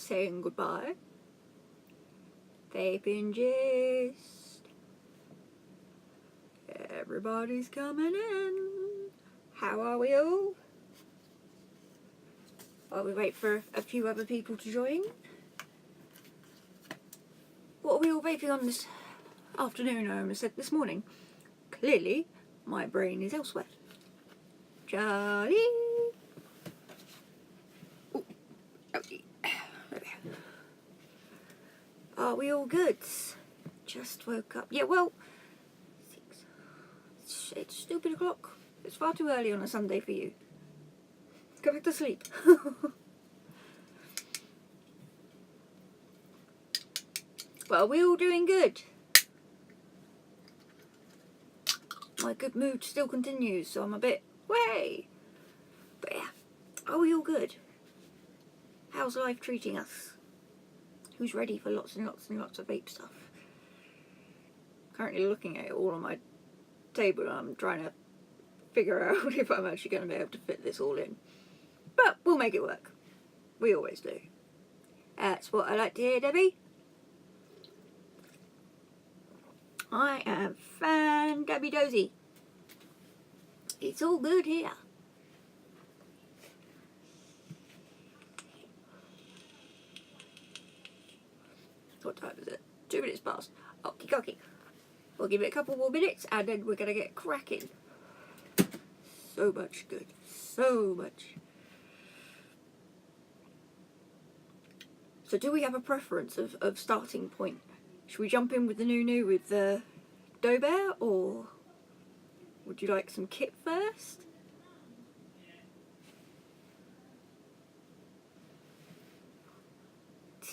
saying goodbye. Vaping gist. Everybody's coming in. How are we all? While we wait for a few other people to join. What are we all vaping on this afternoon? I almost said this morning. Clearly, my brain is elsewhere. Charlie! Ooh. Okay. Are we all good? Just woke up. Yeah, well, 6. It's stupid o'clock. It's far too early on a Sunday for you. Go back to sleep. Well, are we all doing good? My good mood still continues, so I'm a bit way. But yeah, are we all good? How's life treating us? Who's ready for lots and lots and lots of vape stuff? Currently looking at it all on my table and I'm trying to figure out if I'm actually going to be able to fit this all in. But we'll make it work. We always do. That's what I like to hear, Debbie. I am fan Debbie Dozy. It's all good here. What time is it? 2 minutes past. Okie dokie. We'll give it a couple more minutes and then we're going to get cracking. So much good. So much. So do we have a preference of starting point? Should we jump in with the new with the Dough Bear, or would you like some kit first?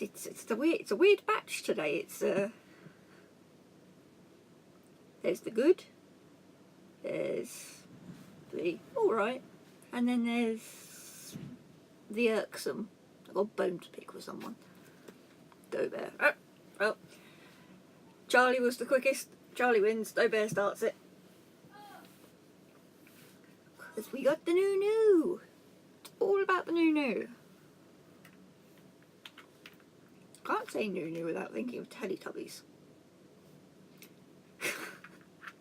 It's a weird batch today. It's there's the good, there's the alright, and then there's the irksome. I've got a bone to pick with someone. Dough Bear. Oh, well, Charlie was the quickest. Charlie wins. Dough Bear starts it. Because we got the new. It's all about the new. Can't say new without thinking of Teletubbies.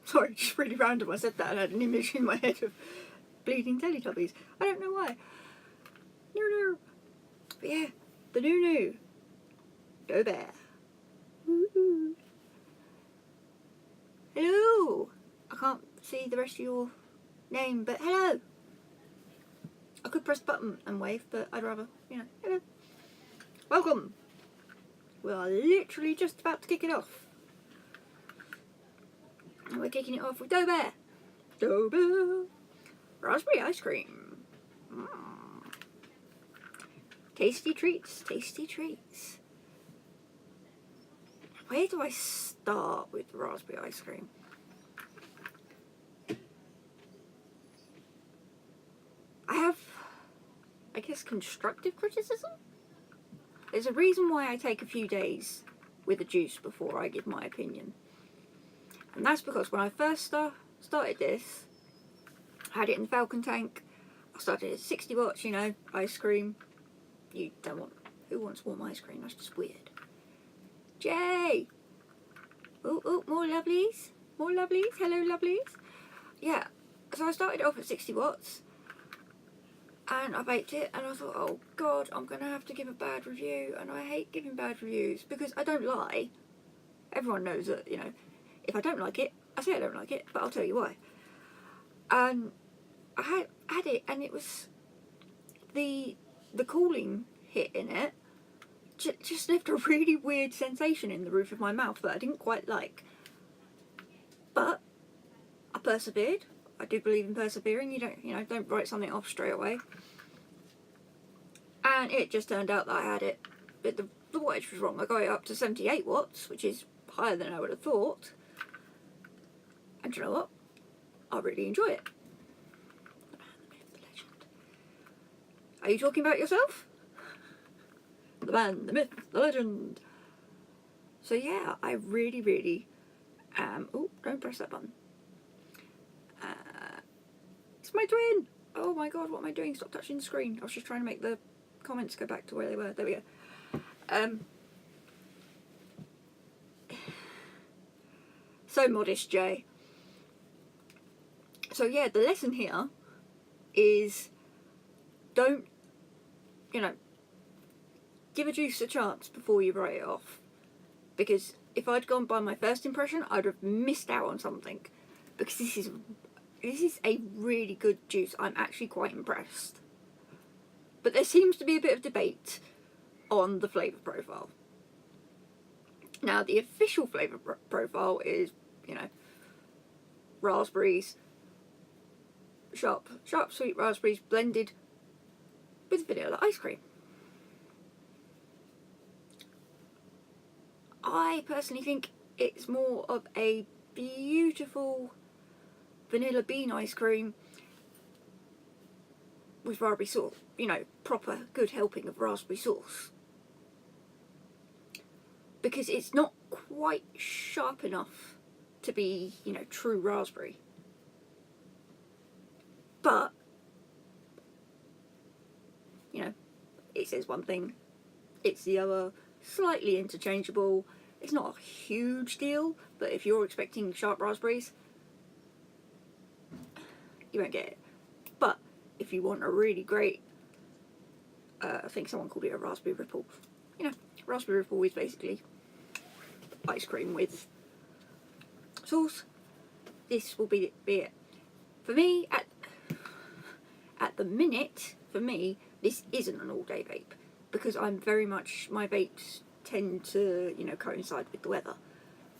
Sorry, just really random. I said that and I had an image in my head of bleeding Teletubbies. I don't know why. New. But yeah, the new. Dough Bear. Woo-hoo. Hello! I can't see the rest of your name, but hello! I could press the button and wave, but I'd rather, hello. Welcome! We are literally just about to kick it off. And we're kicking it off with Dough Bear. Dough Bear. Raspberry ice cream. Tasty treats, tasty treats. Where do I start with raspberry ice cream? I have, I guess, constructive criticism? There's a reason why I take a few days with the juice before I give my opinion. And that's because when I first started this, I had it in the Falcon tank. I started at 60 watts, ice cream. You don't want, who wants warm ice cream? That's just weird. Jay! Oh, more lovelies. More lovelies. Hello, lovelies. Yeah, so I started off at 60 watts. And I baked it and I thought, oh God, I'm going to have to give a bad review. And I hate giving bad reviews because I don't lie. Everyone knows that, if I don't like it, I say I don't like it, but I'll tell you why. And I had it and it was the cooling hit in it just left a really weird sensation in the roof of my mouth that I didn't quite like. But I persevered. I do believe in persevering. You don't write something off straight away. And it just turned out that I had it, but the wattage was wrong. I got it up to 78 watts, which is higher than I would have thought. And do you know what? I really enjoy it. The legend. Are you talking about yourself? The man, the myth, the legend. So yeah, I really, really am. Oh, don't press that button. It's my twin. Oh my God, what am I doing? Stop touching the screen. I was just trying to make the comments go back to where they were. There we go. So modest, Jay. So yeah, the lesson here is don't, give a juice a chance before you write it off. Because if I'd gone by my first impression, I'd have missed out on something. Because this is a really good juice. I'm actually quite impressed. But there seems to be a bit of debate on the flavour profile. Now, the official flavour profile is, raspberries, sharp sweet raspberries blended with vanilla ice cream. I personally think it's more of a beautiful vanilla bean ice cream with raspberry sauce, proper good helping of raspberry sauce. Because it's not quite sharp enough to be, true raspberry. But, it says one thing, it's the other, slightly interchangeable. It's not a huge deal, but if you're expecting sharp raspberries, you won't get it. But if you want a really great, I think someone called it a raspberry ripple. Raspberry ripple is basically ice cream with sauce. This will be it. For me, at the minute, this isn't an all-day vape, because I'm very much, my vapes tend to, coincide with the weather.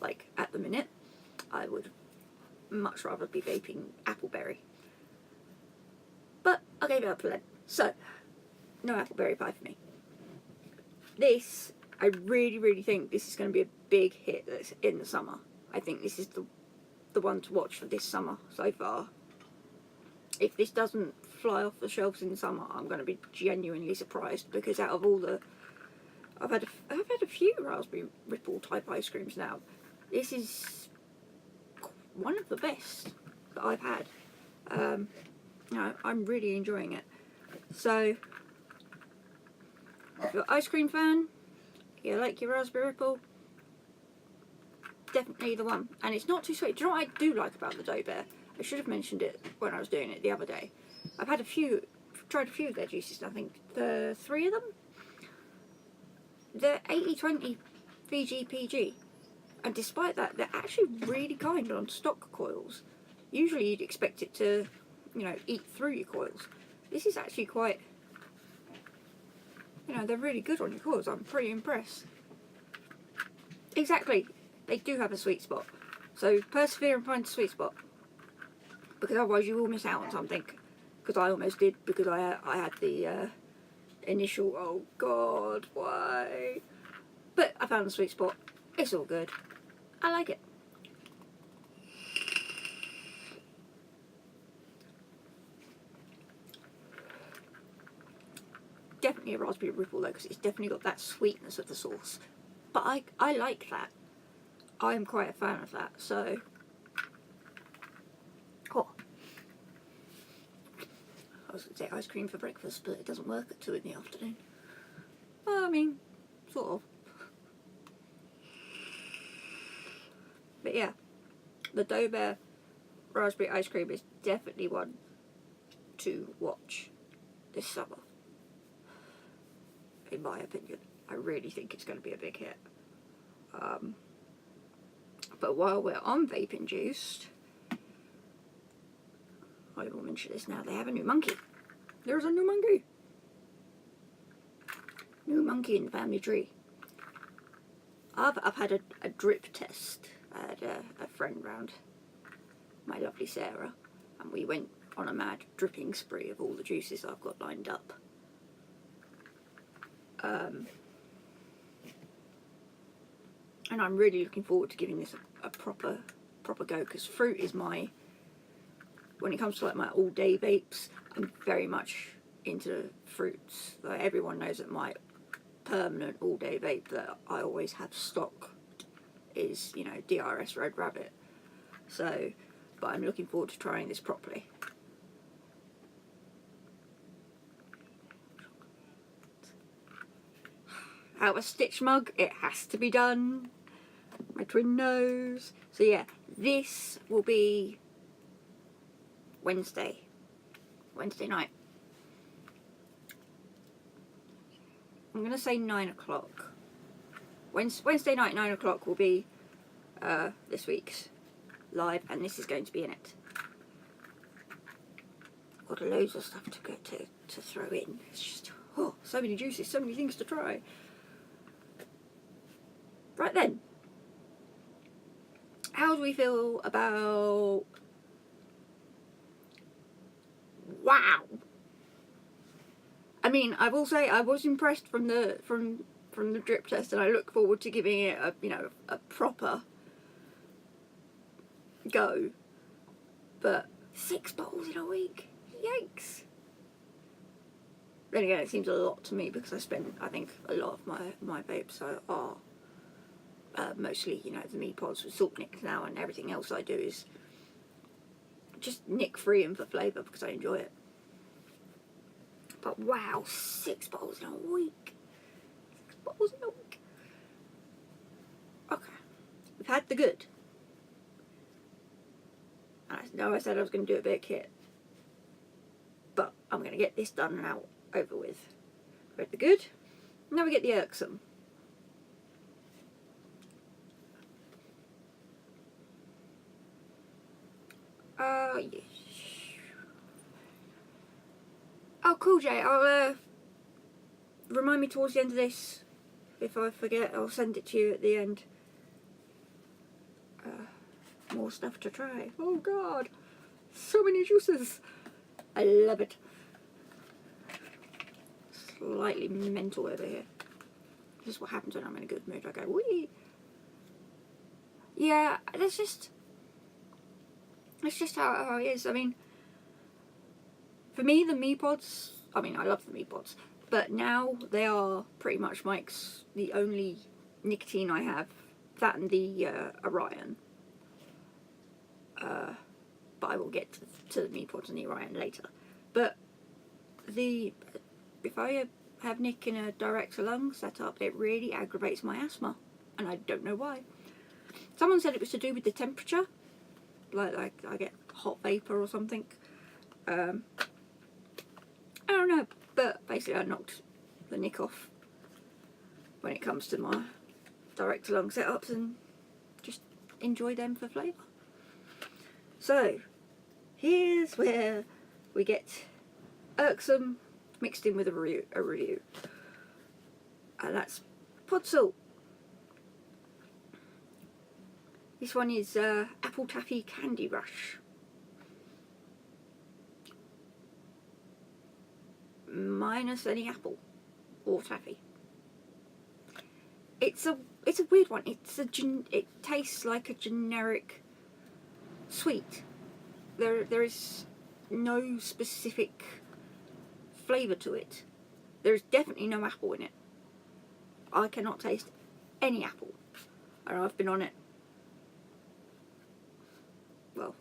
Like, at the minute, I would much rather be vaping appleberry. But I gave it up for then. So, no appleberry pie for me. This, I really, really think this is going to be a big hit that's in the summer. I think this is the one to watch for this summer so far. If this doesn't fly off the shelves in the summer, I'm going to be genuinely surprised, because out of all the, I've had a few raspberry ripple type ice creams now. This is one of the best that I've had. I'm really enjoying it. So, if you're an ice cream fan, you like your raspberry ripple, definitely the one. And it's not too sweet. Do you know what I do like about the Dough Bear? I should have mentioned it when I was doing it the other day. I've tried a few of their juices, and I think the 3 of them, they're 80-20 VG/PG. And despite that, they're actually really kind on stock coils. Usually you'd expect it to, eat through your coils. This is actually quite, they're really good on your coils. I'm pretty impressed. Exactly. They do have a sweet spot. So persevere and find a sweet spot. Because otherwise you will miss out on something. Because I almost did, because I had the initial, oh god, why? But I found the sweet spot. It's all good. I like it. Definitely a raspberry ripple though, because it's definitely got that sweetness of the sauce. But I like that. I'm quite a fan of that, so... Oh. I was going to say ice cream for breakfast, but it doesn't work at 2 in the afternoon. Well, I mean, sort of. But yeah, the Dough Bear raspberry ice cream is definitely one to watch this summer. In my opinion, I really think it's going to be a big hit. But while we're on vape induced, I will mention this now. They have a new monkey. There's a new monkey. New monkey in the family tree. I've had a drip test. I had a friend round, my lovely Sarah, and we went on a mad dripping spree of all the juices I've got lined up. And I'm really looking forward to giving this a proper go, because fruit is my, when it comes to like my all day vapes, I'm very much into fruits. Like everyone knows that my permanent all day vape that I always have stock is, DRS Red Rabbit. So, but I'm looking forward to trying this properly. out of a stitch mug. It has to be done. My twin knows. So yeah, this will be Wednesday night. I'm going to say 9 o'clock. Wednesday night, 9 o'clock will be this week's live, and this is going to be in it. I've got loads of stuff to throw in. It's just, oh, so many juices, so many things to try. Right then, how do we feel about... Wow! I mean, I will say I was impressed from the drip test, and I look forward to giving it a proper go. But 6 bottles in a week, yikes! Then again, it seems a lot to me because I think a lot of my vapes are mostly the meat pods with salt nicks now, and everything else I do is just nick free and for flavour because I enjoy it. But wow, 6 bottles in a week. 6 bottles in a week. Okay, we've had the good. I know I said I was going to do a bit of kit, but I'm going to get this done and out over with. We had the good. Now we get the irksome. Yes. Oh, cool, Jay. I'll remind me towards the end of this. If I forget, I'll send it to you at the end. More stuff to try. Oh God, so many juices. I love it. Slightly mental over here. This is what happens when I'm in a good mood. I go, wee. Yeah, that's just how it is. I mean, for me, the meat pods, I mean, I love the meat pods, but now they are pretty much the only nicotine I have. That and the Orion. But I will get to the meat pods and the Orion later. But if I have Nick in a direct to lung setup, it really aggravates my asthma, and I don't know why. Someone said it was to do with the temperature, like I get hot vapor or something. I don't know, but basically I knocked the Nick off when it comes to my direct to lung setups and just enjoy them for flavour. So here's where we get irksome mixed in with a review. And that's pod salt. This one is Apple Taffy Candy Rush. Minus any apple or taffy. It's a weird one. It tastes like a generic sweet. There is no specific flavour to it. There is definitely no apple in it. I cannot taste any apple. And I've been on it, well,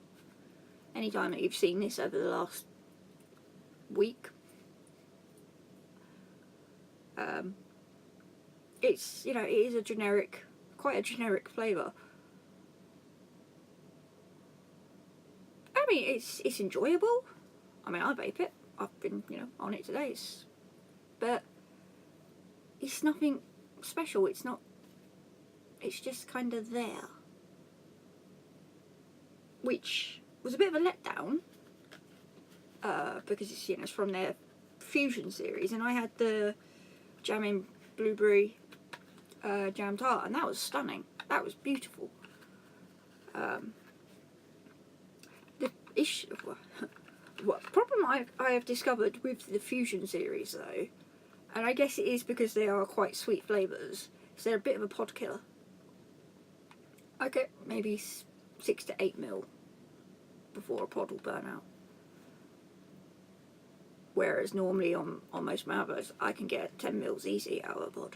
any time that you've seen this over the last week. It's, it is quite a generic flavour. I mean, it's enjoyable. I mean, I vape it. I've been, on it today. But it's nothing special. It's just kind of there. Which was a bit of a letdown. Because it's from their Fusion series, and I had the Jamming Blueberry Jam Tart, and that was stunning. That was beautiful. The issue, what problem I have discovered with the Fusion series though, and I guess it is because they are quite sweet flavours, so they're a bit of a pod killer. I get maybe 6 to 8 mil before a pod will burn out. Whereas normally on most of my others, I can get 10 mils easy out of a pod.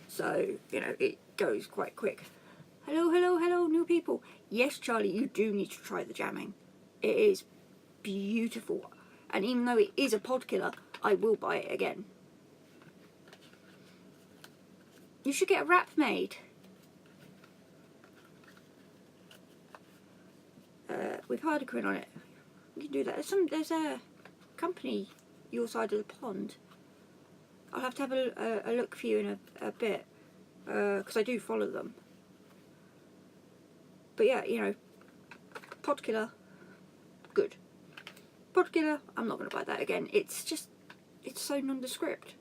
So, it goes quite quick. Hello, new people. Yes, Charlie, you do need to try the jamming. It is beautiful. And even though it is a pod killer, I will buy it again. You should get a wrap made. With harlequin on it. You can do that. There's a company your side of the pond. I'll have to have a look for you in a bit, because I do follow them. But yeah, you know, pod killer, good. Pod killer, I'm not going to buy that again. It's so nondescript.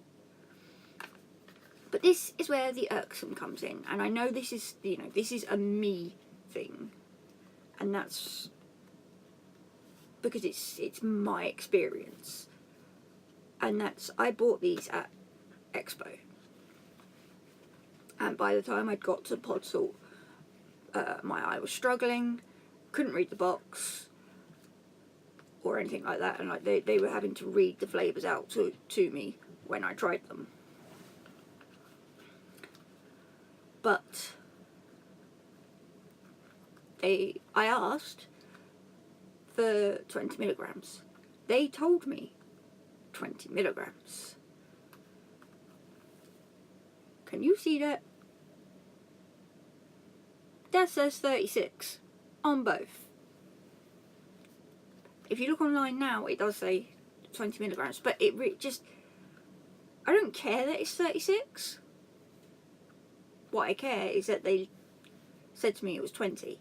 But this is where the irksome comes in, and I know this is, you know, this is a me thing, and that's because it's my experience, and that's, I bought these at Expo, and by the time I'd got to pod salt, my eye was struggling, couldn't read the box or anything like that, and like they were having to read the flavours out to me when I tried them. But I asked for 20 milligrams. They told me 20 milligrams. Can you see that? That says 36 on both. If you look online now, it does say 20 milligrams, but it just, I don't care that it's 36. What I care is that they said to me it was 20,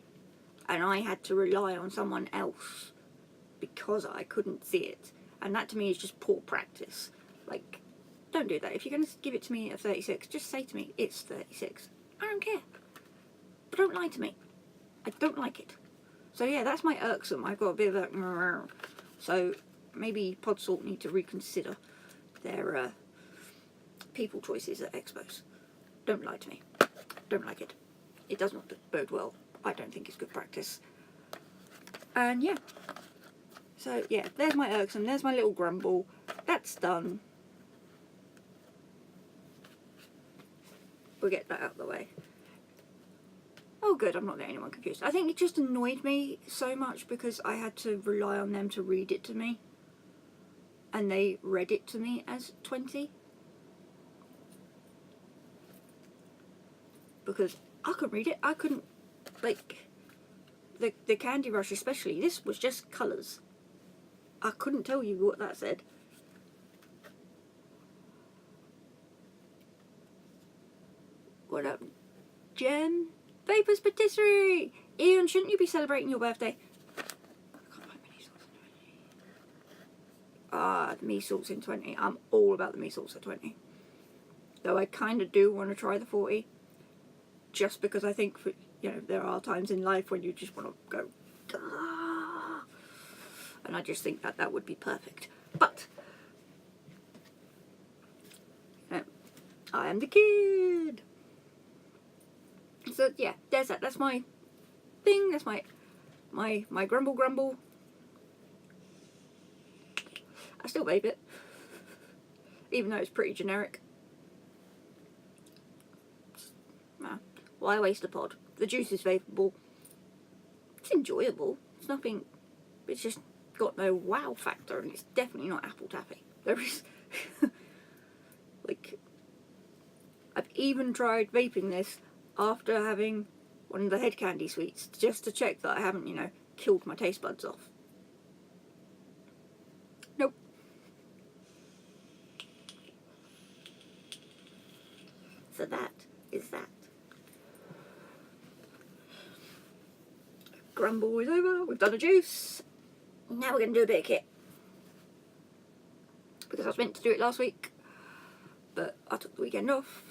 and I had to rely on someone else because I couldn't see it, and that to me is just poor practice. Like, don't do that. If you're going to give it to me at 36, just say to me it's 36. I don't care, but don't lie to me. I don't like it. So yeah, that's my irksome. I've got a bit of a, so maybe pod salt need to reconsider their people choices at expos. Don't lie to me. Don't like it. It does not bode well. I don't think it's good practice. And yeah. So yeah, there's my irksome. There's my little grumble. That's done. We'll get that out of the way. Oh good, I'm not the only one confused. I think it just annoyed me so much because I had to rely on them to read it to me. And they read it to me as 20. Because I couldn't read it. I couldn't, like, the Candy Rush especially, this was just colours. I couldn't tell you what that said. What up, Jen? Vapors Patisserie! Ian, shouldn't you be celebrating your birthday? Ah, the measles in 20. I'm all about the measles at 20. Though I kind of do want to try the 40. Just because I think, for, you know, there are times in life when you just want to go, ah, and I just think that that would be perfect. But I am the kid. So yeah, there's that. That's my thing. That's my grumble. I still vape it, even though it's pretty generic. Nah. Why waste a pod? The juice is vapeable. It's enjoyable. It's nothing. It's just got no wow factor, and it's definitely not apple taffy. There is, like, I've even tried vaping this after having one of the head candy sweets just to check that I haven't, you know, killed my taste buds off. Nope. So that is that. Grumble is over. We've done a juice. Now we're going to do a bit of kit. Because I was meant to do it last week, but I took the weekend off.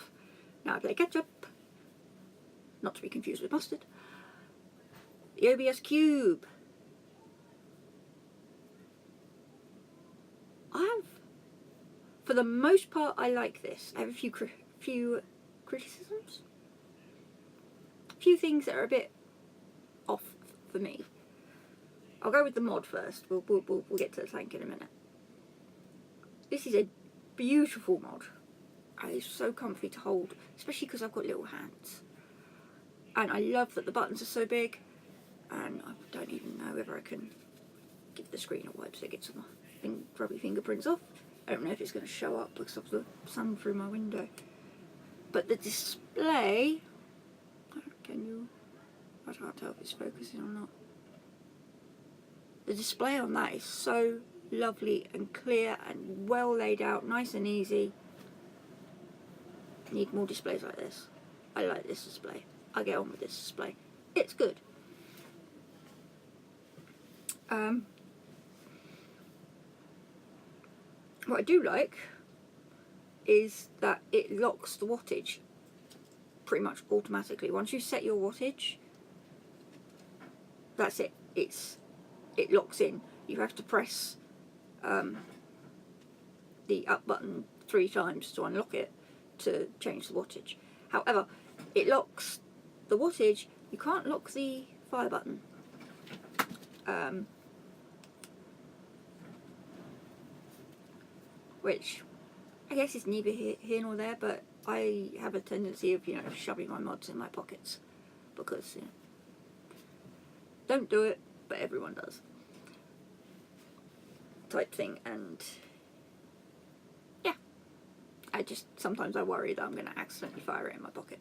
Now I play ketchup. Not to be confused with mustard. The OBS cube. For the most part, I like this. I have a few criticisms. A few things that are a bit off for me. I'll go with the mod first. We'll get to the tank in a minute. This is a beautiful mod. It's so comfy to hold, especially because I've got little hands. And I love that the buttons are so big. And I don't even know whether I can give the screen a wipe so it gets some grubby fingerprints off. I don't know if it's going to show up because of the sun through my window. But the display, I can't tell if it's focusing or not. The display on that is so lovely and clear and well laid out, nice and easy. Need more displays like this. I like this display. I get on with this display. It's good. What I do like is that it locks the wattage pretty much automatically. Once you set your wattage, that's it. It locks in. You have to press the up button 3 times to unlock it to change the wattage. However, it locks the wattage. You can't lock the fire button. Which I guess is neither here nor there, but I have a tendency of, shoving my mods in my pockets because, don't do it, but everyone does, type thing. And yeah, sometimes I worry that I'm going to accidentally fire it in my pocket.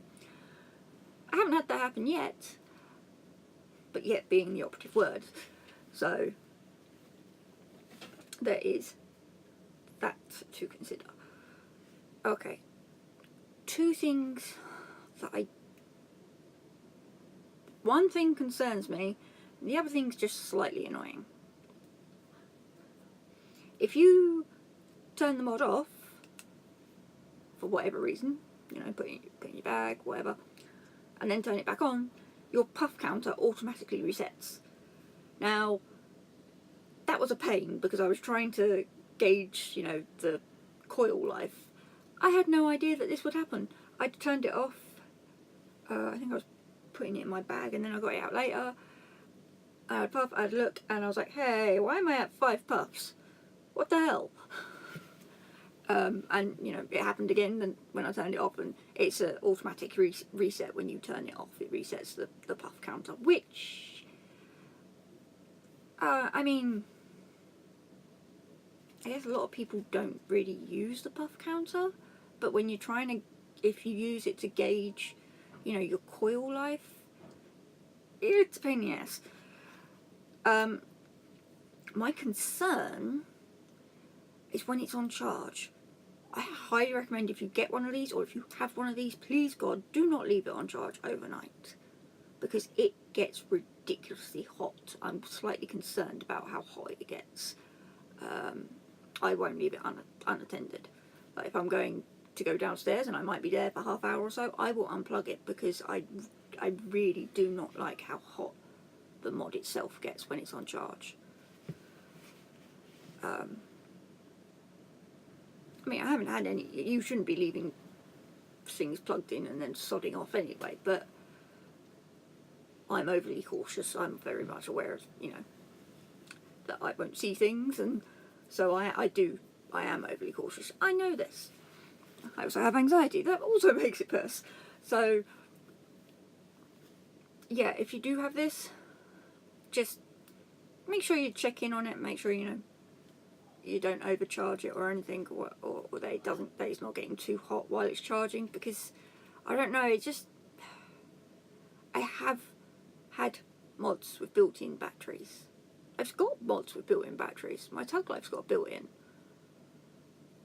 I haven't had that happen yet, but yet being the operative word, so there is that to consider. Okay, 2 things that one thing concerns me, and the other thing's just slightly annoying. If you turn the mod off, for whatever reason, put it in your bag, whatever, and then turn it back on, your puff counter automatically resets. Now, that was a pain because I was trying to gauge, the coil life. I had no idea that this would happen. I turned it off. I think I was putting it in my bag, and then I got it out later. I had puff, I had look, and I was like, hey, why am I at 5 puffs? What the hell? And, it happened again when I turned it off, and it's an automatic reset when you turn it off. It resets the puff counter, which, I mean, I guess a lot of people don't really use the puff counter, but when you're trying to, if you use it to gauge, your coil life, it's a pain in the ass. My concern is when it's on charge. I highly recommend, if you get one of these, or if you have one of these, please God, do not leave it on charge overnight, because it gets ridiculously hot. I'm slightly concerned about how hot it gets. I won't leave it unattended. But if I'm going to go downstairs and I might be there for half hour or so, I will unplug it, because I really do not like how hot the mod itself gets when it's on charge. I mean, I haven't had any. You shouldn't be leaving things plugged in and then sodding off anyway, but I'm overly cautious. I'm very much aware of, that I won't see things, and so I am overly cautious. I know this. I also have anxiety. That also makes it worse. So, yeah, if you do have this, just make sure you check in on it. Make sure, you don't overcharge it or anything, or that it's not getting too hot while it's charging, because I don't know, I have had mods with built-in batteries. I've got mods with built-in batteries. My Tug Life's got a built-in.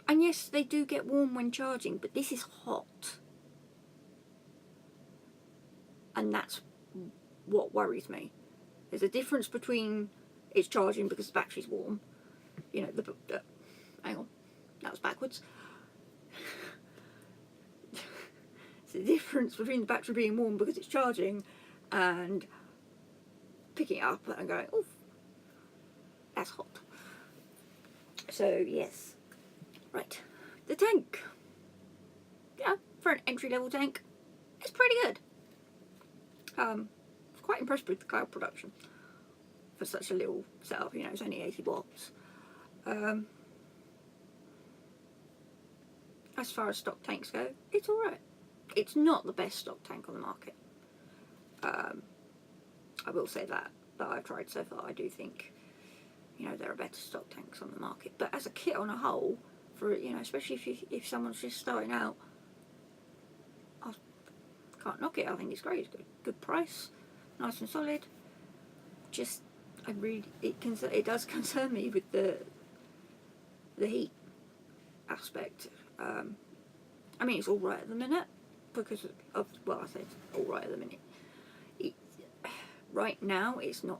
And yes, they do get warm when charging, but this is hot. And that's what worries me. There's a difference between it's charging because the battery's warm. Hang on, that was backwards. It's the difference between the battery being warm because it's charging and picking it up and going, oh, that's hot. So, yes. Right, the tank. Yeah, for an entry-level tank, it's pretty good. I was quite impressed with the cloud production for such a little setup. It's only 80 watts. As far as stock tanks go, it's alright. It's not the best stock tank on the market. I will say that I've tried so far. I do think, there are better stock tanks on the market. But as a kit on a whole, for, especially if someone's just starting out, can't knock it. I think it's great. It's good price, nice and solid. Just, it does concern me with the heat aspect. I mean, it's all right at the minute because of, well, I say it's all right at the minute. Right now, it's not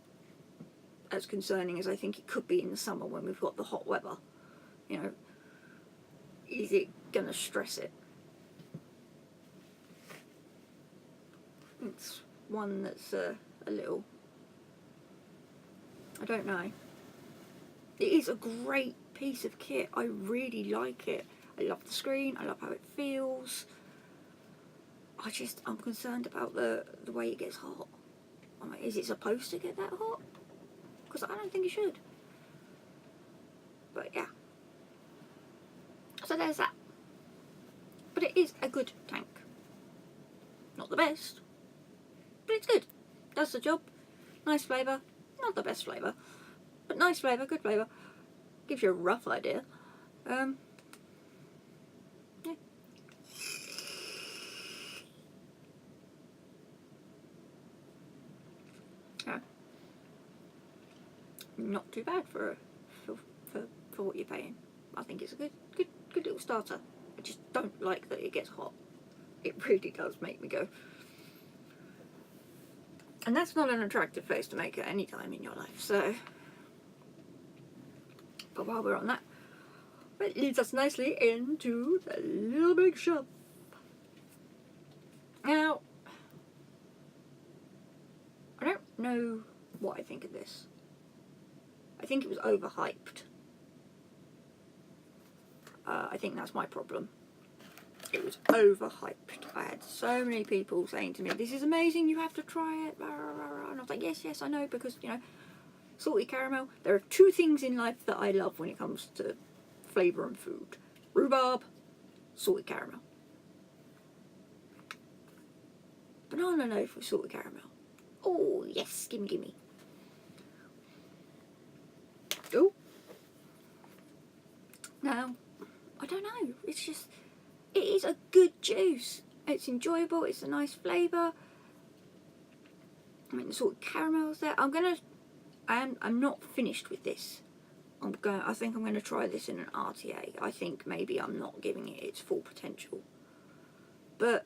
as concerning as I think it could be in the summer when we've got the hot weather. You know, is it gonna stress it? It's one that's a little, I don't know. It is a great piece of kit. I really like it. I love the screen. I love how it feels. I'm concerned about the way it gets hot. I'm like, is it supposed to get that hot? Because I don't think it should. But yeah. So there's that. But it is a good tank. Not the best, but it's good. Does the job. Nice flavour. Not the best flavour, but nice flavour, good flavour. Gives you a rough idea. Yeah. Yeah. Not too bad for what you're paying. I think it's a good little starter. I just don't like that it gets hot. It really does make me go. And that's not an attractive face to make at any time in your life, so. But while we're on that, it leads us nicely into the Little Big Shop. Now, I don't know what I think of this. I think it was overhyped. I think that's my problem. It was overhyped. I had so many people saying to me, this is amazing, you have to try it. And I was like, yes, I know, because, you know, salty caramel. There are two things in life that I love when it comes to flavour and food. Rhubarb, salted caramel. Banana loaf with salted caramel. Oh, yes, gimme. Oh. Now, I don't know. It's just, it is a good juice. It's enjoyable. It's a nice flavour. I mean, the salted caramel's there. I'm not finished with this. I think I'm going to try this in an RTA. I think maybe I'm not giving it its full potential. But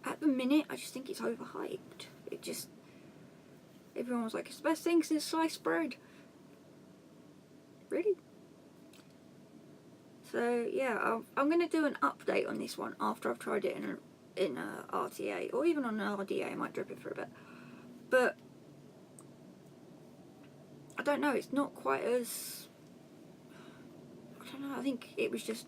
at the minute, I just think it's overhyped. Everyone was like, it's the best thing since sliced bread. Really? So yeah, I'm going to do an update on this one after I've tried it in a RTA, or even on an RDA. I might drip it for a bit. But I don't know, it's not quite as, I don't know, I think it was just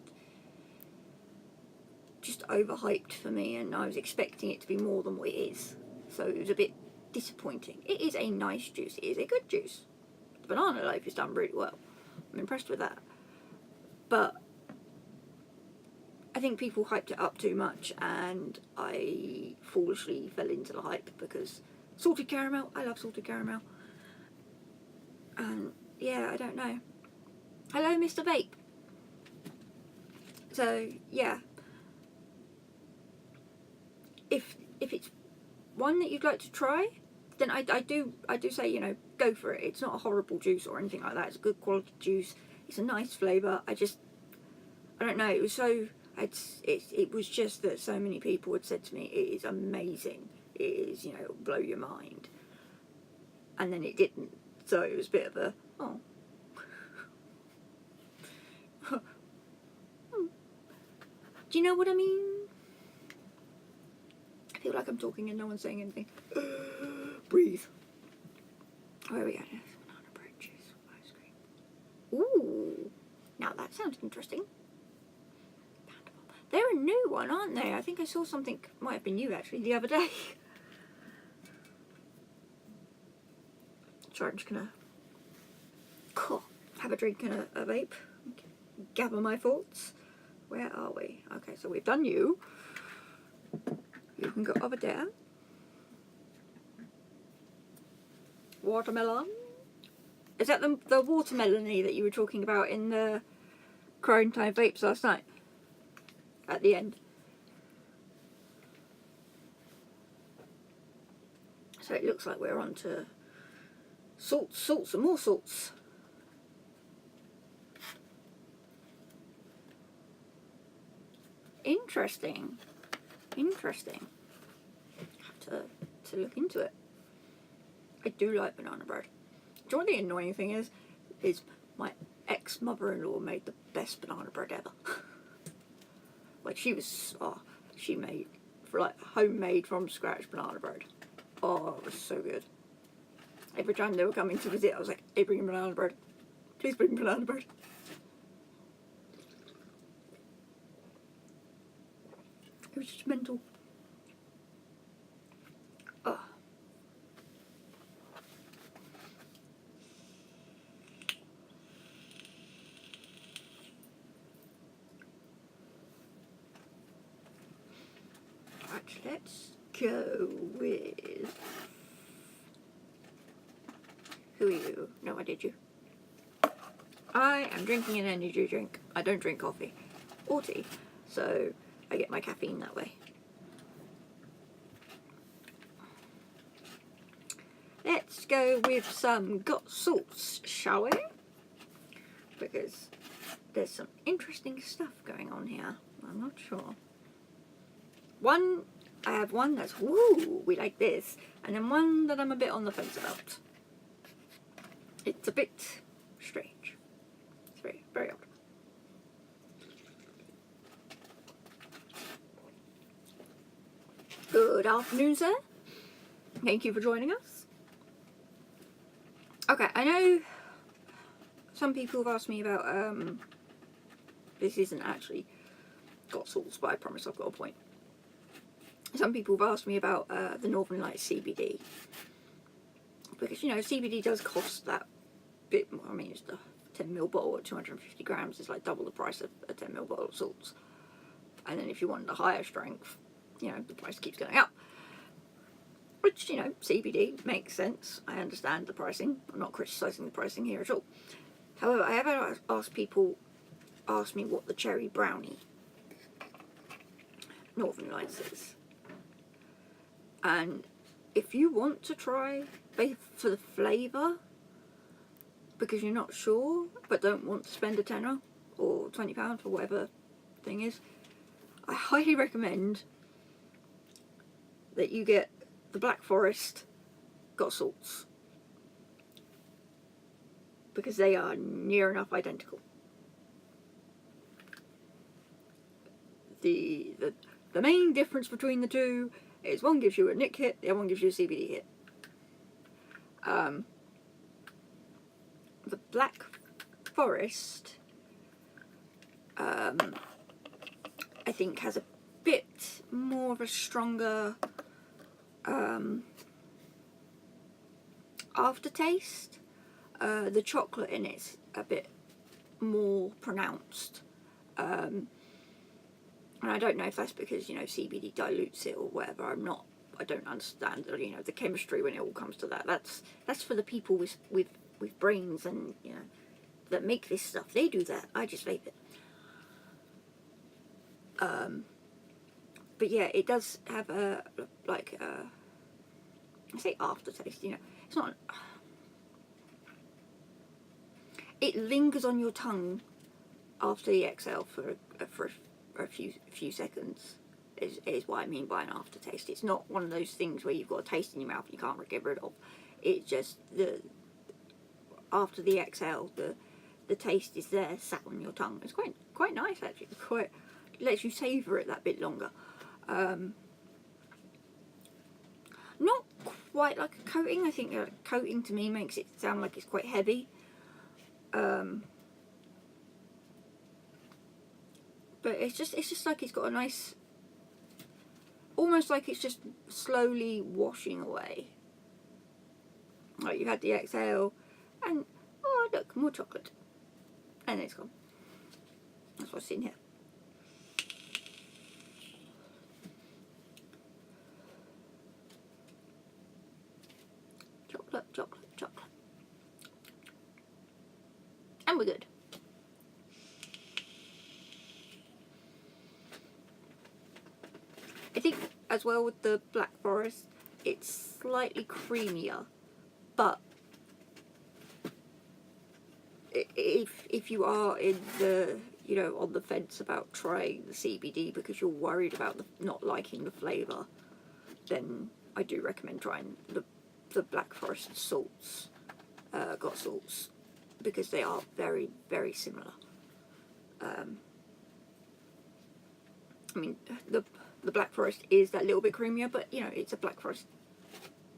overhyped for me, and I was expecting it to be more than what it is, so it was a bit disappointing. It is a nice juice, it is a good juice. The banana loaf is done really well. I'm impressed with that. But I think people hyped it up too much, and I foolishly fell into the hype because salted caramel, I love salted caramel. And yeah, I don't know. Hello, Mr. Vape. So yeah, if it's one that you'd like to try, then I do say, you know, go for it. It's not a horrible juice or anything like that. It's a good quality juice. It's a nice flavour. I don't know. It was it was just that so many people had said to me, it is amazing. It is, you know, it'll blow your mind. And then it didn't. So it was a bit of a, oh. Do you know what I mean? I feel like I'm talking and no one's saying anything. Breathe. Where are we at? Banana bread juice, ice cream. Ooh. Now that sounds interesting. They're a new one, aren't they? I think I saw something, might have been you actually, the other day. Sorry, I'm just gonna have a drink and a vape. Gather my thoughts. Where are we? Okay, so we've done you. You can go over there. Watermelon. Is that the watermelon-y that you were talking about in the quarantine vapes last night? At the end. So it looks like we're on to salts, salts and more salts. Interesting. Interesting. Have to look into it. I do like banana bread. Do you know what the annoying thing is? Is my ex-mother-in-law made the best banana bread ever. Like she made like homemade from scratch banana bread. Oh, it was so good. Every time they were coming to visit, I was like, hey, bring banana bread. Please bring banana bread. It was just mental. Oh. Right, let's go with... Who are you? No, I did you. I am drinking an energy drink. I don't drink coffee or tea, so I get my caffeine that way. Let's go with some got salts, shall we? Because there's some interesting stuff going on here. I'm not sure. I have one that's, woo, we like this, and then one that I'm a bit on the fence about. It's a bit strange. It's very, very odd. Good afternoon, sir. Thank you for joining us. Okay, I know some people have asked me about, this isn't actually got salts, but I promise I've got a point. Some people have asked me about the Northern Lights CBD. Because, you know, CBD does cost that bit more. I mean, it's the 10ml bottle at 250 grams. It's like double the price of a 10ml bottle of salts. And then if you want the higher strength, you know, the price keeps going up. Which, you know, CBD makes sense. I understand the pricing. I'm not criticising the pricing here at all. However, I have asked people, ask me what the cherry brownie Northern Lights is. And if you want to try for the flavour, because you're not sure, but don't want to spend a tenner or £20 for whatever thing is, I highly recommend that you get the Black Forest got salts, because they are near enough identical. The main difference between the two is one gives you a nic hit, the other one gives you a CBD hit. The Black Forest, I think, has a bit more of a stronger aftertaste. The chocolate in it's a bit more pronounced. And I don't know if that's because, you know, CBD dilutes it or whatever. I don't understand, you know, the chemistry when it all comes to that. That's for the people with brains and, you know, that make this stuff. They do that. I just vape it. But yeah, it does have a, like, I say aftertaste, you know, it's not, it lingers on your tongue after the exhale for a few seconds, is what I mean by an aftertaste. It's not one of those things where you've got a taste in your mouth and you can't get rid of. It's just after the exhale, the taste is there, sat on your tongue. It's quite nice actually. It lets you savour it that bit longer. Not quite like a coating. I think a coating to me makes it sound like it's quite heavy. But it's just like it's got a nice, almost like it's just slowly washing away. Like you had the exhale, and oh look, more chocolate, and it's gone. That's what's in here. Chocolate, chocolate, chocolate. And we're good. I think as well with the Black Forest, it's slightly creamier, but if you are in the, you know, on the fence about trying the CBD because you're worried about not liking the flavour, then I do recommend trying the Black Forest salts, got salts, because they are very, very similar. I mean, the Black Forest is that little bit creamier, but you know, it's a Black Forest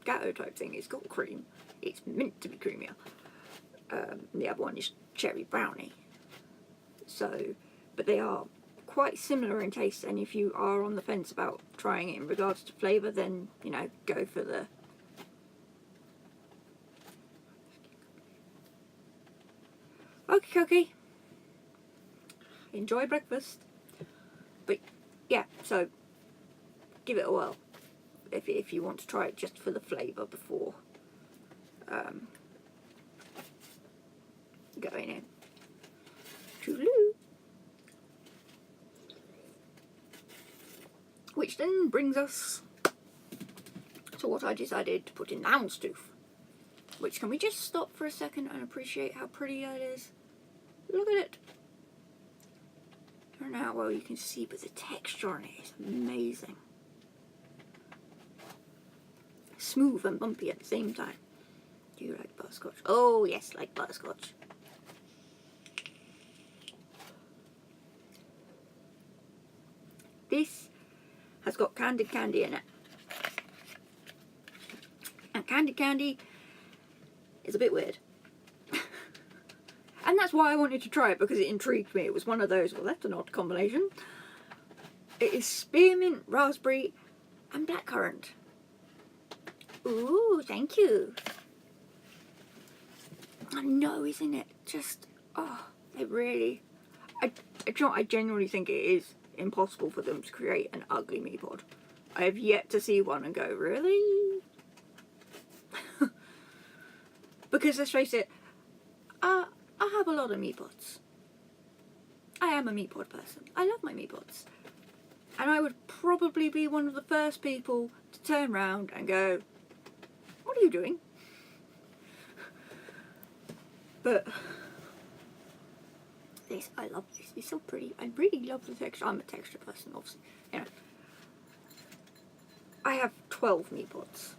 gatto type thing. It's got cream. It's meant to be creamier. The other one is cherry brownie. So, but they are quite similar in taste, and if you are on the fence about trying it in regards to flavour, then, you know, go for the okay. Enjoy breakfast. But yeah, so give it a whirl if you want to try it just for the flavour before going in. Toodaloo. Which then brings us to what I decided to put in the houndstooth. Which, can we just stop for a second and appreciate how pretty that is? Look at it. I don't know how well you can see, but the texture on it is amazing. Smooth and bumpy at the same time. Do you like butterscotch? Oh yes, like butterscotch. This has got candied candy in it. And candied candy is a bit weird. And that's why I wanted to try it, because it intrigued me. It was one of those, well, that's an odd combination. It is spearmint, raspberry and blackcurrant. Ooh, thank you. I know, isn't it? Just, oh, it really... I genuinely think it is impossible for them to create an ugly Meatpod. I have yet to see one and go, really? Because let's face it, I have a lot of Meatpods. I am a Meatpod person. I love my Meatpods. And I would probably be one of the first people to turn around and go, what are you doing? But this, I love this. It's so pretty. I really love the texture. I'm a texture person, obviously. You know, I have 12 Meatpods.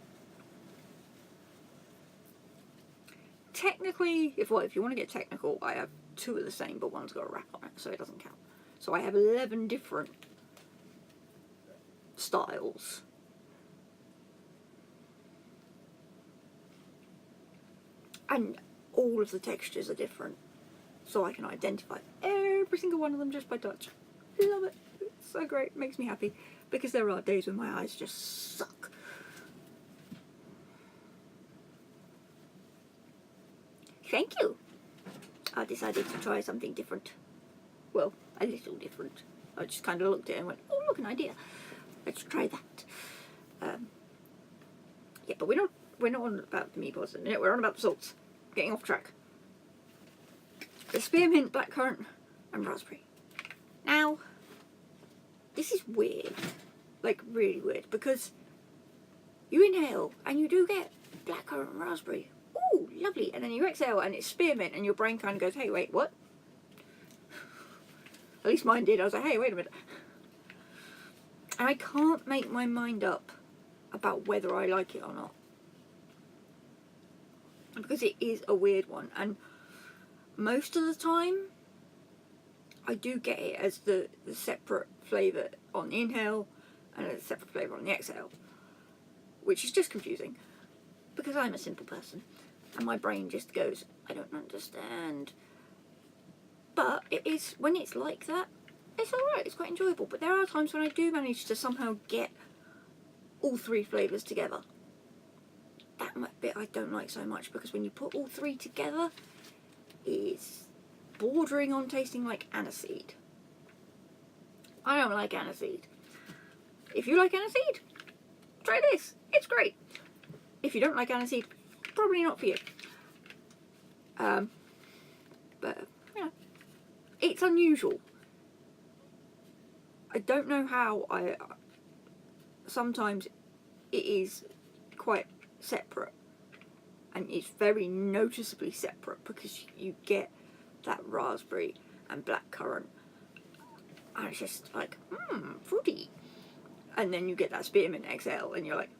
Technically, if you want to get technical, I have 2 of the same, but one's got a wrap on it, so it doesn't count. So I have 11 different styles. And all of the textures are different, so I can identify every single one of them just by touch. I love it. It's so great. It makes me happy, because there are days when my eyes just suck. Thank you. I decided to try something different. Well, a little different. I just kind of looked at it and went, oh, look, an idea. Let's try that. Yeah, but we're not on about the Meatballs at the minute. We're on about the salts. Getting off track. The spearmint, blackcurrant, and raspberry. Now, this is weird. Like, really weird, because you inhale and you do get blackcurrant and raspberry. Ooh, lovely. And then you exhale and it's spearmint, and your brain kind of goes, hey, wait, what? At least mine did. I was like, hey, wait a minute. And I can't make my mind up about whether I like it or not. Because it is a weird one. And most of the time, I do get it as the separate flavour on the inhale and a separate flavour on the exhale. Which is just confusing. Because I'm a simple person. And my brain just goes, I don't understand. But it is, when it's like that, it's alright, it's quite enjoyable. But there are times when I do manage to somehow get all 3 flavours together. That bit I don't like so much, because when you put all 3 together, it's bordering on tasting like aniseed. I don't like aniseed. If you like aniseed, try this. It's great. If you don't like aniseed, probably not for you. But, you know, it's unusual. I don't know how sometimes it is quite separate, and it's very noticeably separate because you get that raspberry and blackcurrant, and it's just like, fruity. And then you get that spearmint XL, and you're like,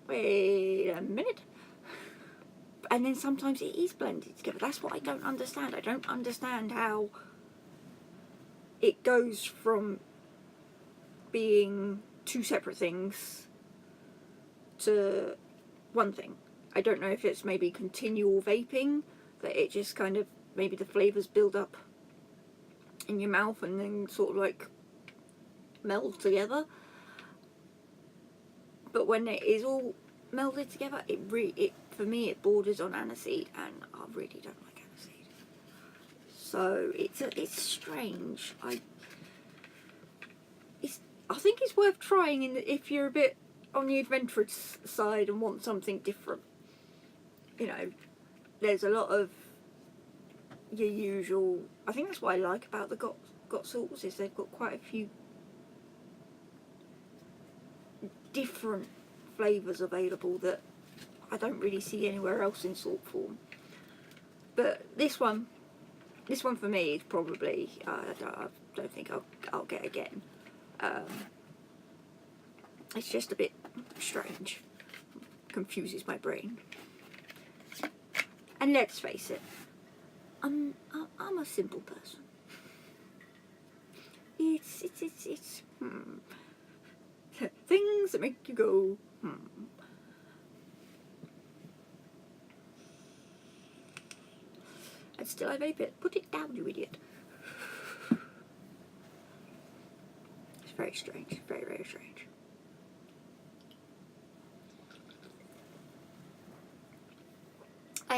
wait a minute. And then sometimes it is blended together. That's what I don't understand. I don't understand how it goes from being two separate things to one thing. I don't know if it's maybe continual vaping, that it just kind of, maybe the flavours build up in your mouth and then sort of like meld together. But when it is all melded together, it for me it borders on aniseed, and I really don't like aniseed. So it's strange. I think it's worth trying if you're a bit on the adventurous side and want something different. You know, there's a lot of your usual. I think that's what I like about the Got Salts, is they've got quite a few different flavours available that I don't really see anywhere else in salt form. But this one for me is probably, I don't think I'll get again. It's just a bit strange, confuses my brain. And let's face it, I'm a simple person. It's things that make you go, And still I vape it. Put it down, you idiot. It's very strange. Very, very strange. I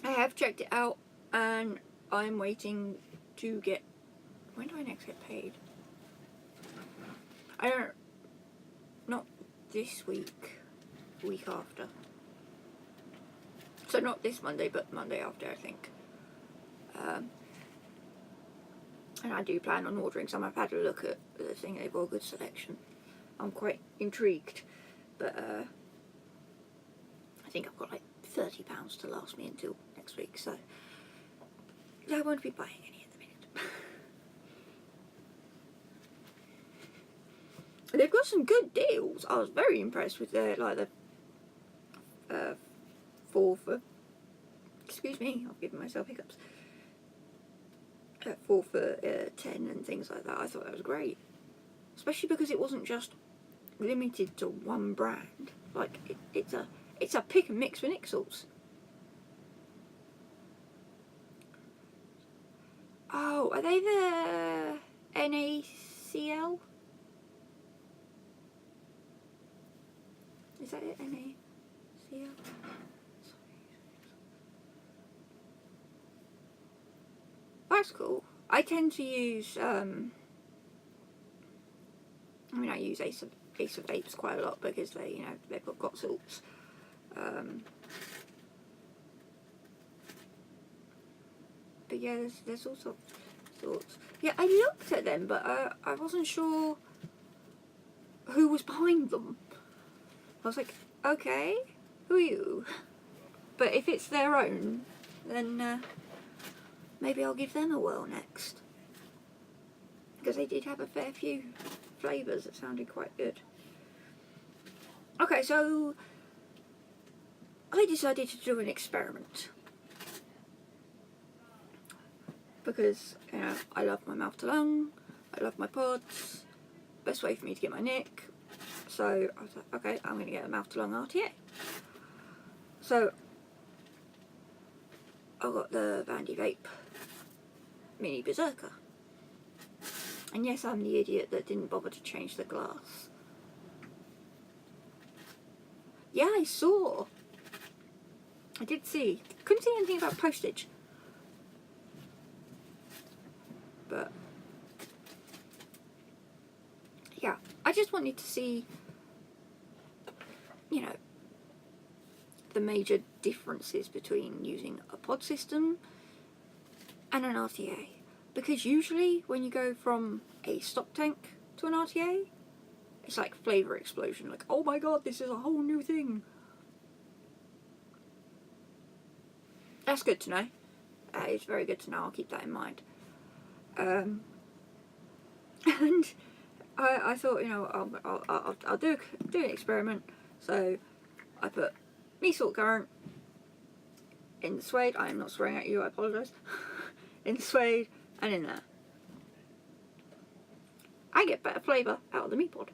have checked it out, and I'm waiting to get. When do I next get paid? I don't. Not this week. Week after. So not this Monday, but Monday after, I think. And I do plan on ordering some. I've had a look at the thing. They've got a good selection. I'm quite intrigued, but I think I've got like £30 to last me until next week, so I won't be buying any at the minute. They've got some good deals. I was very impressed with their, like, the 4 for, excuse me, I've given myself hiccups, 4 for 10 and things like that. I thought that was great, especially because it wasn't just limited to one brand. Like, it's a pick and mix for Nixels. Oh, are they the NaCl? Is that it? NaCl? That's cool. I tend to use, I use Ace of Vapes quite a lot because they've got salts. But yeah, there's all sorts. Yeah, I looked at them, but I wasn't sure who was behind them. I was like, okay, who are you? But if it's their own, then maybe I'll give them a whirl next. Because they did have a fair few flavours that sounded quite good. Okay, so I decided to do an experiment. Because, I love my mouth to lung, I love my pods, best way for me to get my nick. So I was like, okay, I'm going to get a mouth to lung RTA. So I got the Vandy Vape Mini Beserker. And yes, I'm the idiot that didn't bother to change the glass. Yeah, I saw. I did see. Couldn't see anything about postage. But yeah, I just wanted to see, the major differences between using a pod system and an RTA. Because usually when you go from a stock tank to an RTA, It's like flavour explosion. Like, oh my god, this is a whole new thing. That's good to know. It's very good to know. I'll keep that in mind. And I thought, you know, I'll do an experiment. So I put me salt currant in the suede. I am not swearing at you. I apologise. In the suede and in there. I get better flavour out of the meat pod,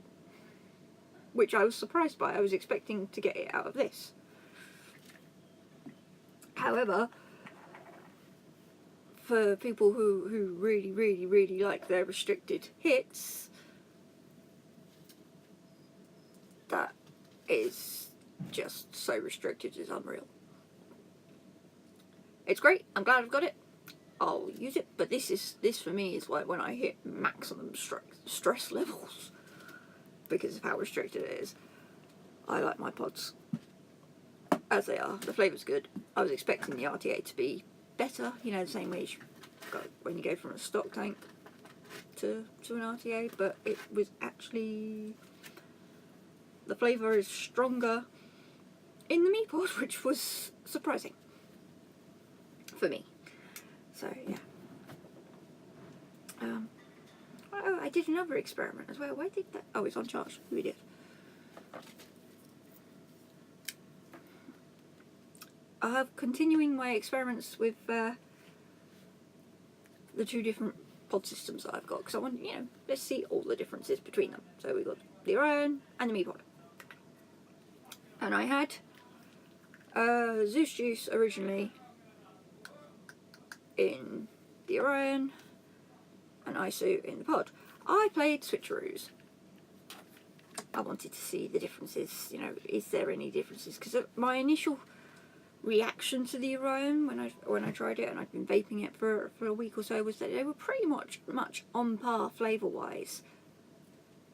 which I was surprised by. I was expecting to get it out of this. However, for people who really like their restricted hits, that is just so restricted, it's unreal. It's great. I'm glad I've got it. I'll use it, but this for me is like when I hit maximum stress levels because of how restricted it is. I like my pods as they are. The flavour's good. I was expecting the RTA to be better, you know, the same way when you go from a stock tank to an RTA, but it was actually, the flavour is stronger in the meat pod, which was surprising for me. So yeah. Oh, I did another experiment as well. Why did that? Oh, it's on charge. Who did? I'm continuing my experiments with the two different pod systems that I've got, because I want, you know, let's see all the differences between them. So we've got the Orion and the meat pod. And I had Zeus juice originally in the Orion and ISO in the pod. I played switcheroos. I wanted to see the differences, you know, is there any differences? Because my initial reaction to the Orion when I tried it, and I'd been vaping it for a week or so, was that they were pretty much on par flavour wise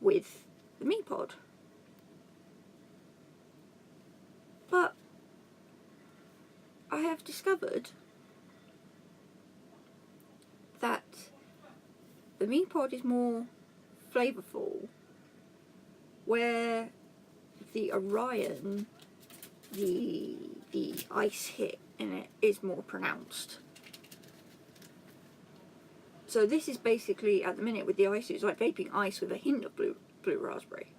with the meat pod. But I have discovered that the meat pod is more flavourful, where the Orion, the ice hit in it is more pronounced. So this is basically, at the minute with the ice, it's like vaping ice with a hint of blue raspberry.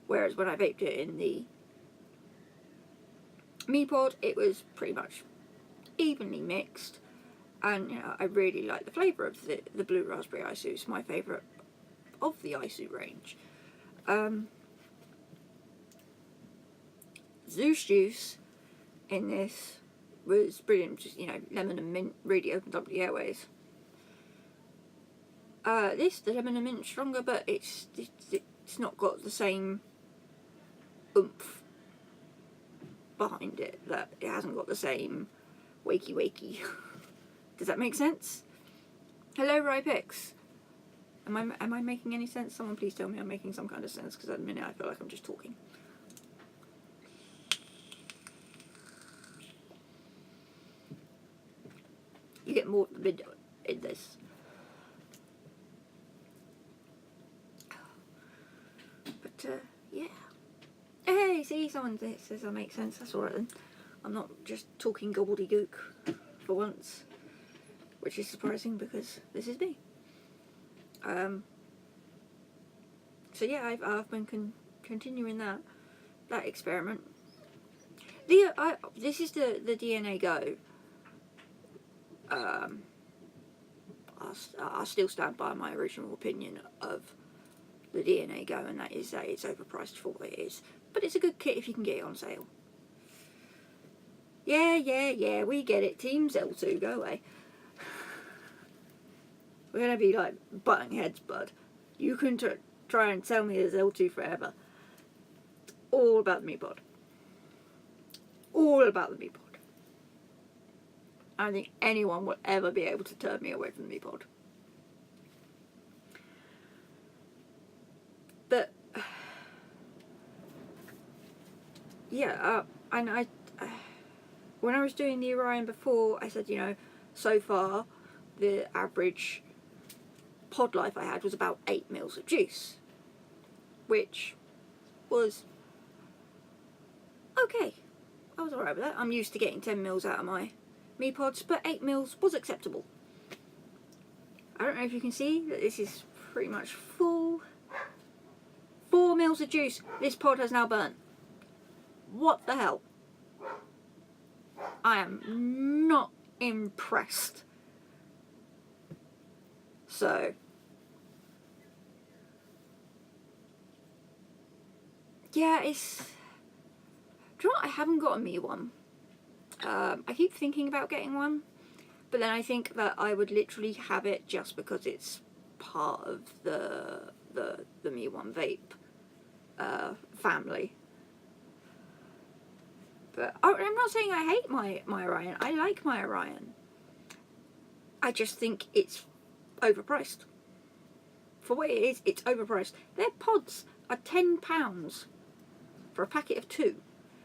Whereas when I vaped it in the meat pod, it was pretty much evenly mixed. And you know, I really like the flavour of the blue raspberry ice. It's my favourite of the ISU range. Zeus juice in this was brilliant. Just, you know, lemon and mint really opened up the airways. The lemon and mint is stronger, but it's not got the same oomph behind it. That it hasn't got the same wakey. Does that make sense? Hello, Rypix. Am I making any sense? Someone please tell me I'm making some kind of sense, because at the minute I feel like I'm just talking. You get more of the video in this. But yeah. Hey, see, someone says I make sense. That's alright then. I'm not just talking gobbledygook for once, which is surprising because this is me. So yeah, I've been continuing that experiment. This is the DNA Go. I still stand by my original opinion of the DNA Go, and that is that it's overpriced for what it is. But it's a good kit if you can get it on sale. Yeah, we get it. Team L2, go away. We're going to be like butting heads, bud. You can try and tell me there's L2 forever. All about the meat pod. All about the meat pod. I don't think anyone will ever be able to turn me away from the meat pod. But yeah, and when I was doing the Orion before, I said, you know, so far the average pod life I had was about 8 mils of juice. which was okay. I was alright with that. I'm used to getting 10 mils out of my me pods, but 8 mils was acceptable. I don't know if you can see that this is pretty much full. 4 mils of juice. This pod has now burnt. What the hell? I am not impressed. So, yeah, it's... Do you know what? I haven't got a me one. I keep thinking about getting one, but then I think that I would literally have it just because it's part of the me one vape family. But I'm not saying I hate my Orion. I like my Orion. I just think it's overpriced. For what it is, it's overpriced. Their pods are £10 for a packet of 2.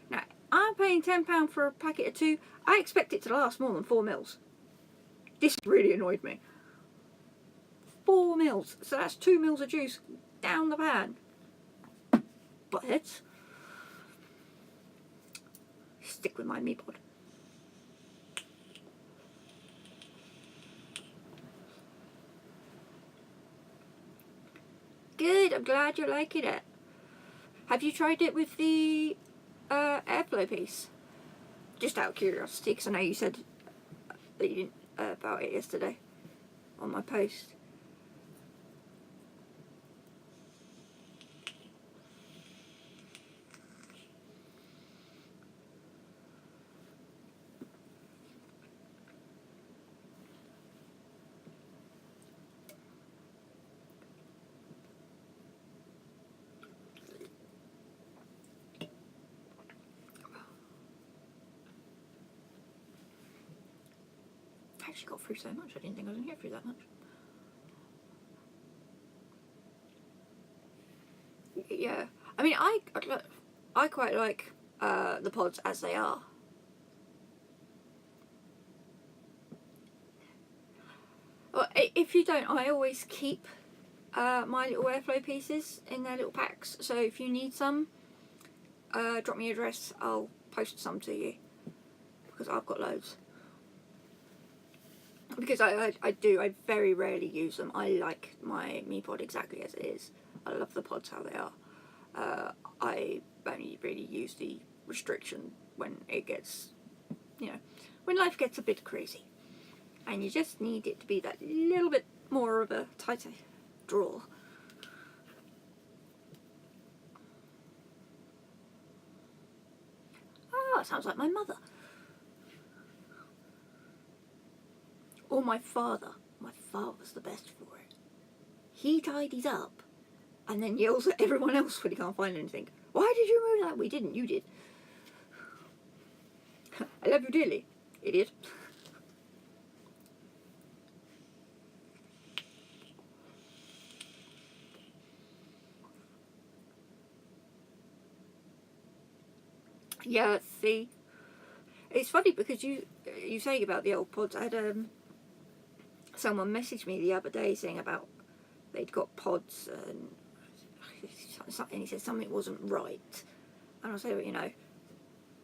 Now, I'm paying £10 for a packet of 2. I expect it to last more than 4 mils. This really annoyed me. 4 mils. So that's 2 mils of juice down the pan. But stick with my me pod. Good, I'm glad you're liking it. Have you tried it with the airflow piece? Just out of curiosity, because I know you said that you didn't about it yesterday on my post. I actually got through so much, I didn't think I was going to get through that much. Yeah, I mean, I quite like the pods as they are. Well, if you don't, I always keep my little airflow pieces in their little packs. So if you need some, drop me your address. I'll post some to you because I've got loads. Because I very rarely use them. I like my me pod exactly as it is. I love the pods how they are. I only really use the restriction when it gets, when life gets a bit crazy. And you just need it to be that little bit more of a tighter draw. Oh, it sounds like my mother. Or my father. My father's the best for it. He tidies up and then yells at everyone else when he can't find anything. Why did you move that? We didn't, you did. I love you dearly, idiot. Yeah, see, it's funny because you saying about the old pods. I had someone messaged me the other day saying about they'd got pods and he said something wasn't right, and I said,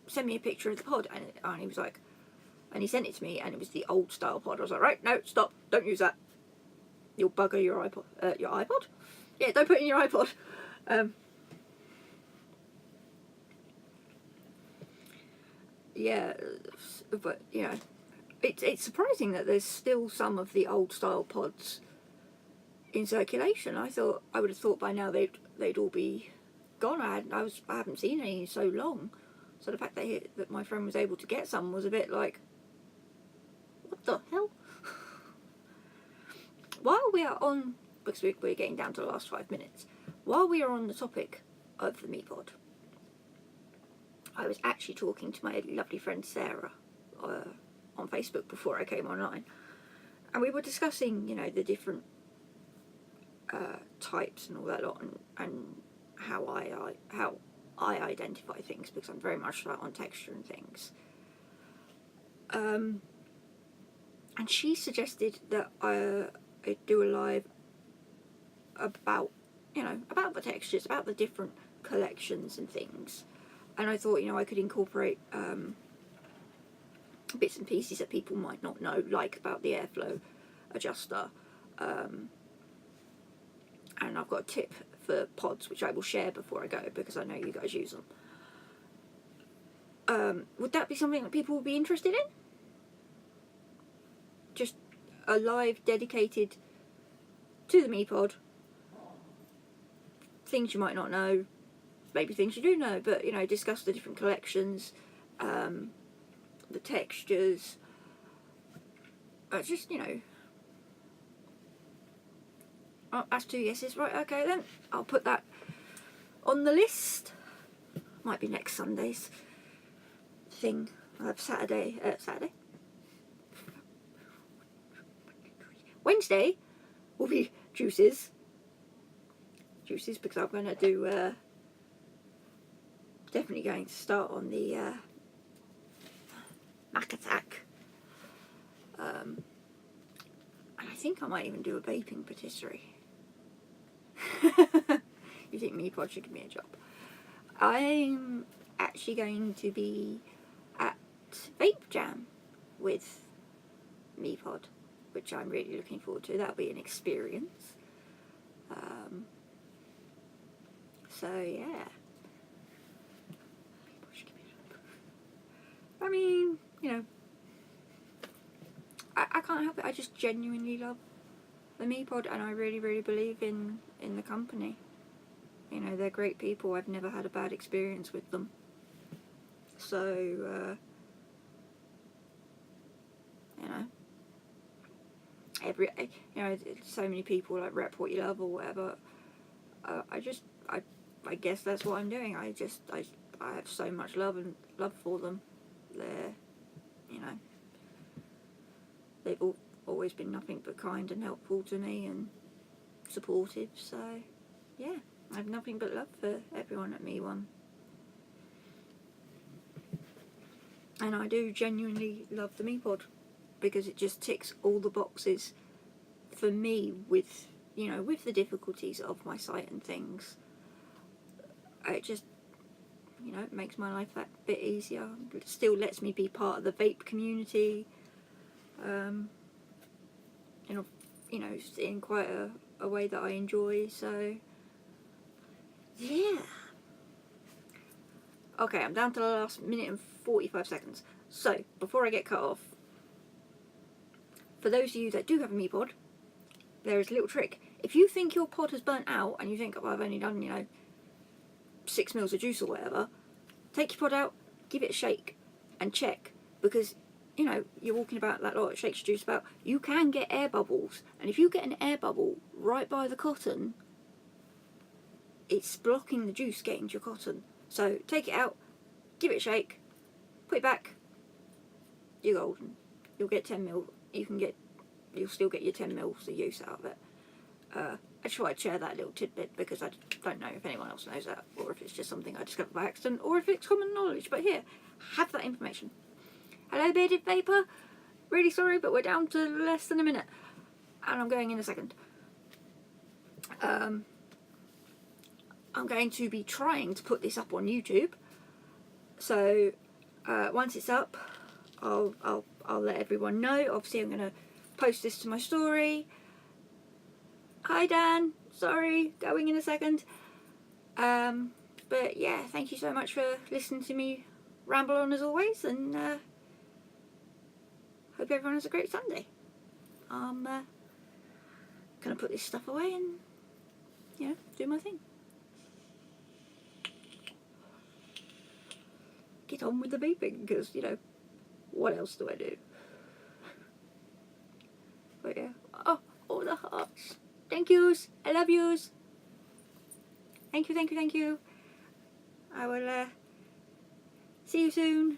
send me a picture of the pod, and he was like, and he sent it to me, and it was the old style pod. I was like, right, no, stop, don't use that. You'll bugger your iPod. Your iPod? Yeah, don't put it in your iPod. Yeah, but it's surprising that there's still some of the old style pods in circulation. I would have thought by now they'd all be gone. I haven't seen any in so long. So the fact that my friend was able to get some was a bit like, what the hell? While we are on, because we're getting down to the last 5 minutes, while we are on the topic of the me pod, I was actually talking to my lovely friend Sarah on Facebook before I came online, and we were discussing, the different types and all that lot, and how I identify things, because I'm very much like on texture and things. And she suggested that I do a live about you know, about the textures, about the different collections and things. And I thought, you know, I could incorporate bits and pieces that people might not know, like about the airflow adjuster. And I've got a tip for pods, which I will share before I go, because I know you guys use them. Would that be something that people would be interested in? Just a live dedicated to the MePod. Things you might not know, maybe things you do know, but, you know, discuss the different collections, the textures, just, you know. Oh, that's 2 yeses, right, okay then, I'll put that on the list. Might be next Sunday's thing. I have Saturday. Wednesday will be juices, because I'm going to do, definitely going to start on the Mac Attack. And I think I might even do a vaping patisserie. You think MePod should give me a job? I'm actually going to be at Vape Jam with MePod, which I'm really looking forward to. That'll be an experience. So yeah. I mean, you know, I can't help it. I just genuinely love the MePod, and I really, really believe in the company. You know, they're great people. I've never had a bad experience with them. So, you know, you know, so many people like rep what you love or whatever. I guess that's what I'm doing. I have so much love for them. They're, you know, they've always been nothing but kind and helpful to me and supportive. So, yeah, I have nothing but love for everyone at Me1. And I do genuinely love the MePod, because it just ticks all the boxes for me with, you know, with the difficulties of my sight and things. It just, you know, it makes my life that bit easier. It still lets me be part of the vape community, you know, in quite a way that I enjoy. So, yeah. Okay, I'm down to the last minute and 45 seconds. So, before I get cut off, for those of you that do have a MePod, there is a little trick. If you think your pod has burnt out and you think, oh, I've only done, you know, 6 mils of juice or whatever, take your pod out, give it a shake and check, because, you know, you're walking about that lot, it shakes your juice about, you can get air bubbles, and if you get an air bubble right by the cotton, it's blocking the juice getting to your cotton. So take it out, give it a shake, put it back, you're golden. You'll get 10 mil, you'll still get your 10 mils of use out of it. I just thought I'd share that little tidbit, because I don't know if anyone else knows that, or if it's just something I discovered by accident, or if it's common knowledge, but here, have that information. Hello, bearded vapor. Really sorry, but we're down to less than a minute, and I'm going in a second. I'm going to be trying to put this up on YouTube, so once it's up, I'll let everyone know. Obviously, I'm going to post this to my story. Hi Dan, sorry, going in a second. But yeah, thank you so much for listening to me ramble on as always, and hope everyone has a great Sunday. I'm gonna put this stuff away and, you know, do my thing. Get on with the vaping, because, you know, what else do I do? But yeah, oh, all the hearts. Thank yous. I love yous. Thank you, thank you, thank you. I will see you soon.